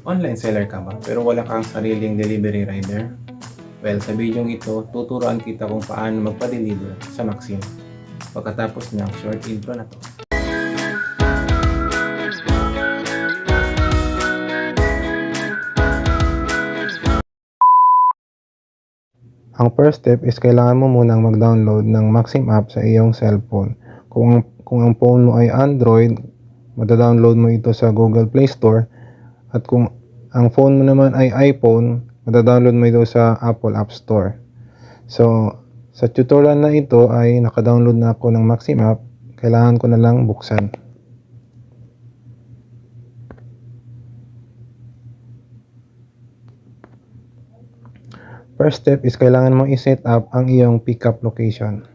Online seller ka ba pero wala kang sariling delivery rider? Well, sa video ito, tuturuan kita kung paano magpa-deliver sa Maxim. Pagkatapos ng short intro na to. Ang first step is kailangan mo munang mag-download ng Maxim app sa iyong cellphone. Kung ang phone mo ay Android, mada-download mo ito sa Google Play Store. At kung ang phone mo naman ay iPhone, mada-download mo ito sa Apple App Store. So, sa tutorial na ito ay naka-download na ako ng Maxim app. Kailangan ko na lang buksan. First step is kailangan mong i-set up ang iyong pickup location.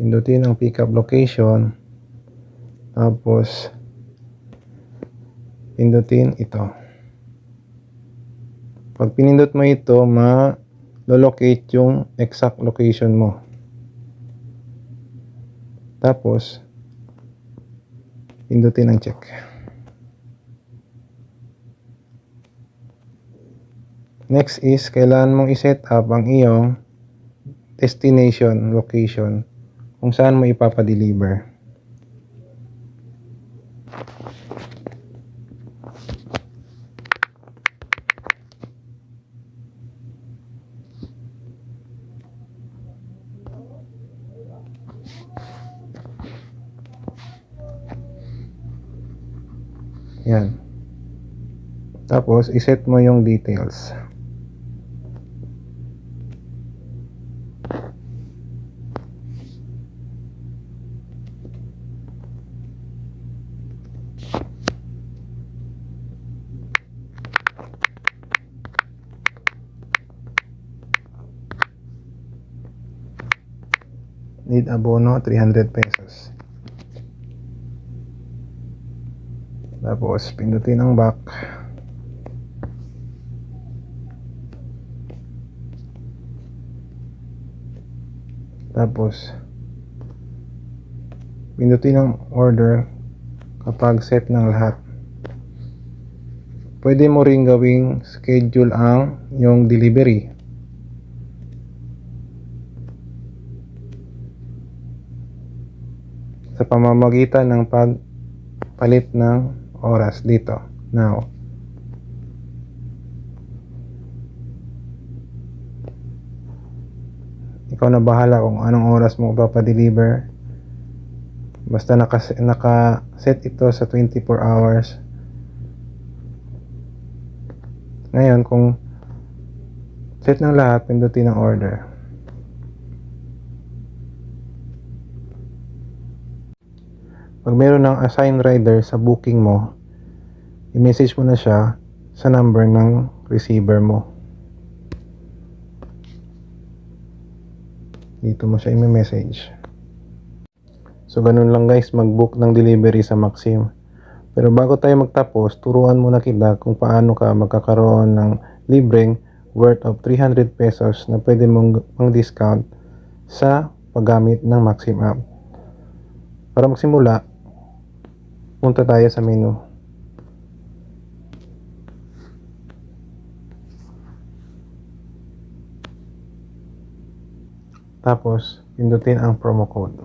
Pindutin ang pickup location. Tapos, pindutin ito. Pag pinindot mo ito, ma-locate yung exact location mo. Tapos, pindutin ang check. Next is, kailangan mong i-set up ang iyong destination location kung saan mo ipapa-deliver. Yan. Tapos, iset mo yung details. Need abono 300 pesos. Tapos pindutin ang back. Tapos pindutin ang order kapag set ng lahat. Pwede mo ring gawing schedule ang yung delivery. Sa pamamagitan ng pagpalit ng oras dito. Now, ikaw na bahala kung anong oras mo papadeliver. Basta naka-set ito sa 24 hours. Ngayon, kung set ng lahat, pindutin ang order. Pag meron ng assigned rider sa booking mo, i-message mo na siya sa number ng receiver mo. Dito mo siya i-message. So, ganun lang guys, mag-book ng delivery sa Maxim. Pero bago tayo magtapos, turuan muna kita kung paano ka magkakaroon ng libreng worth of 300 pesos na pwede mong pang-discount sa paggamit ng Maxim app. Para magsimula, punta tayo sa menu. Tapos, pindutin ang promo code.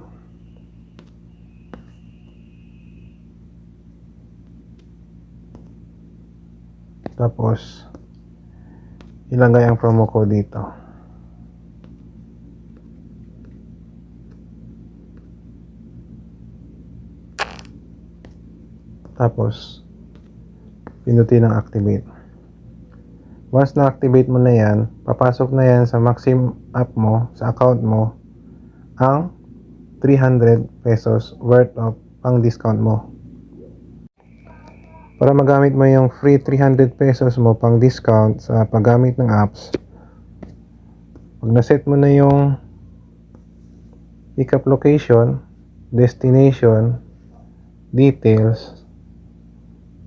Tapos, ilagay ang promo code dito. Tapos, pindutin ang activate. Once na-activate mo na yan, papasok na yan sa Maxim app mo, sa account mo, ang 300 pesos worth of pang-discount mo. Para magamit mo yung free 300 pesos mo pang-discount sa paggamit ng apps, pag na-set mo na yung pickup location, destination, details,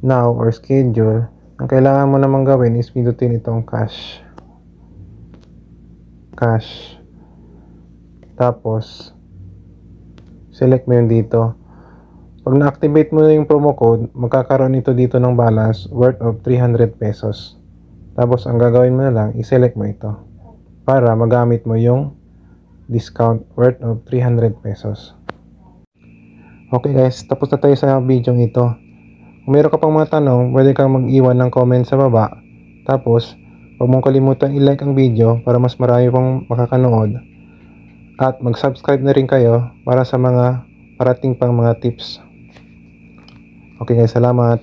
now or schedule, ang kailangan mo namang gawin is pindutin itong cash. Tapos select mo yun dito. Pag na-activate mo na yung promo code, magkakaroon ito dito ng balance worth of 300 pesos. Tapos ang gagawin mo na lang, i-select mo ito para magamit mo yung discount worth of 300 pesos. Okay guys, tapos na tayo sa video ito. Kung meron ka pang mga tanong, pwede kang mag-iwan ng comment sa baba. Tapos, huwag mong kalimutan i-like ang video para mas marami pang makakanood. At mag-subscribe na rin kayo para sa mga parating pang mga tips. Okay guys, salamat.